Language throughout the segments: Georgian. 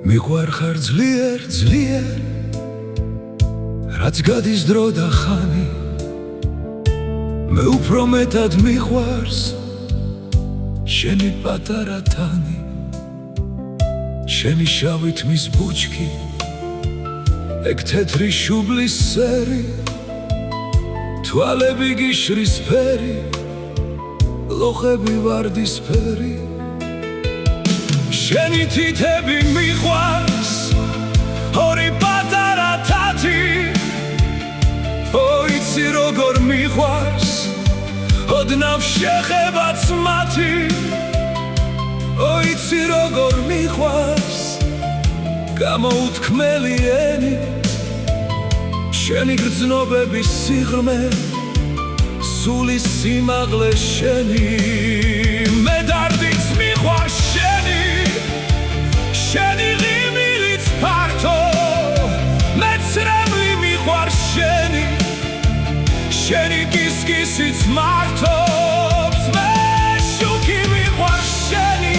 მიყვარხარ ძლიერ ძლიერ რაც გადის დრო და ხანი მე უფრო მეტად მიყვარს შენი პატარა თანი შენი შავი თმის ბუჩქი ეგ თეთრი შუბლის სერი თვალები გიშრისფერი ლოხები ვარდისფერი შენი თითები მიყვარს ორი პატარა თათი იცი როგორ მიყვარს ოდნავ შეხებაც მათი იცი როგორ მიყვარს გამოუთქმელი ენით შენი გრძნობების სიღრმე სული სიმაღლე შენი მე დარდიც მიყვარს შენი ღიმილიც ფართო მე ცრემლი მიყვარს შენი კისკისიც მართობს მე შუქი მიყვარს შენი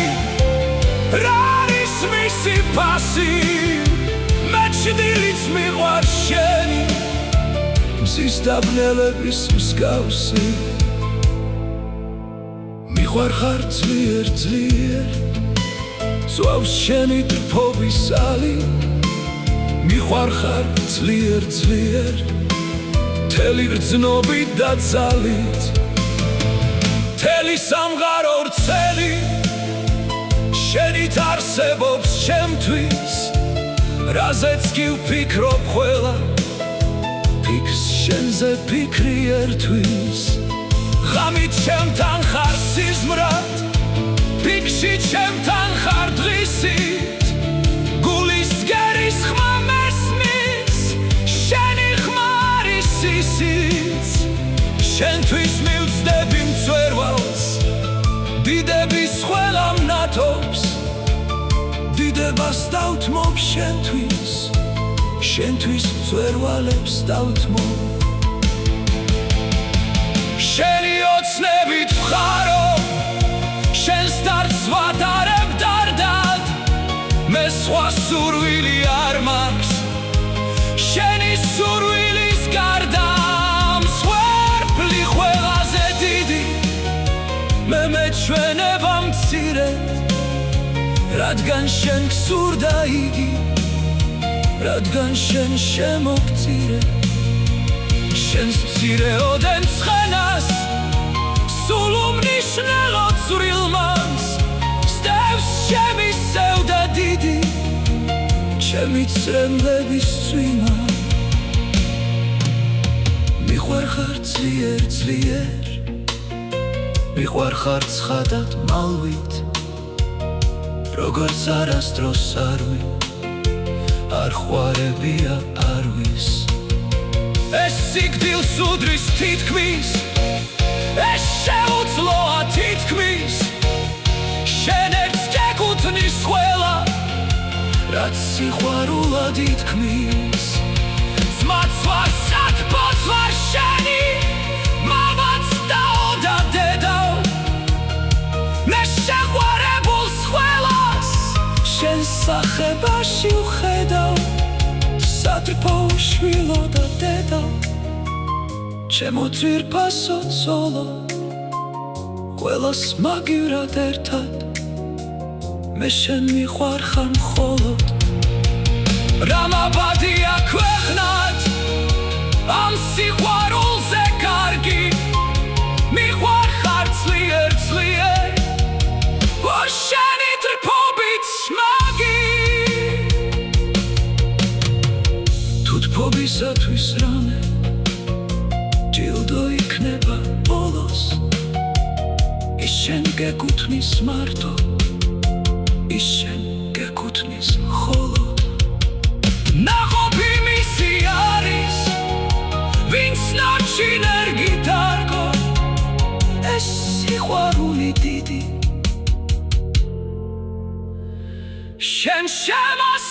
რა არის მისი ფასი მე ჩდილიც მიყვარს შენი მზის დაბნელების მსგავსი მიყვარხარ ძლიერ ძლიერ წვავს შენი ტრფობის ალი მიყვარხარ ძლიერ ძლიერ მთელი გრძნობით და ძალით მთელი სამღარო ვრცელი შენით არსებობს ჩემთვის რაზეც კი ვფიქრობ ყველა ფიქს შენზე ფიქრი ერთვის ღამით ჩემთან ხარ სიზმრად ფიქში ჩემთან ხარ დღისით გულის გერის ხმა მესმის შენი ხმა არის სისიც შენთვის მივწდები მწვერვალს დიდების ყველა მნათობს დიდებას დავთმობ შენთვის მწვერვალებს დავთმობ შენი ოცნებით ვხარო შენს დარდს ვატარებ დარდად მე სხვა სურვილი არ მაქვს შენი სურვილის გარდა მსხვერპლი ყველაზე დიდი მე მეჩვენება მცირედ რადგან შენ გსურდა იგი რადგან შენ შემოგწირე შენს მცირე ოდენ ცხენას სულ უმნიშვნელოდ წვრილმანს სტევს შემისევ და დიდი ჩემი წრემლების წვიმა მიყვარხარ ძლიერ ძლიერ მიყვარხარ ცხადად მალვით როგორც არასდროს არვი არ ხვარებია არვის ეს სიკვდილს უდრის თითქმის ეს შეუძლოა თითქმის შენ ერთს გეკუთვნის ყველა რაც სიყვარულად ითქმის ძმაც ვარ საქმოც ვარ შენი მამაც დაო და დედაო მე შეყვარებულს ყველას შენ სახებაში ვხედავ სატრფო შვილო და დედაო ჩემო ძვირფასო ცოლო ყველას მაგივრად ერთად მე შენ მიყვარხარ მხოლოდ რა მაბადია ქვეყნად ამ სიყვარულზე კარგი მიყვარხარ ძლიერ ძლიერ შენი ტრფობით სმაგი თუ თბობისათვის რამე ჯილდო იქნება ბოლოს ის შენ გეკუთვნის მარტო ის შენ გეკუთვნის მხოლოდ ნაღობი მისი არის ვინც ნაჩინერ გიტარკო ეს სიყვარული დიდი შენ შემოს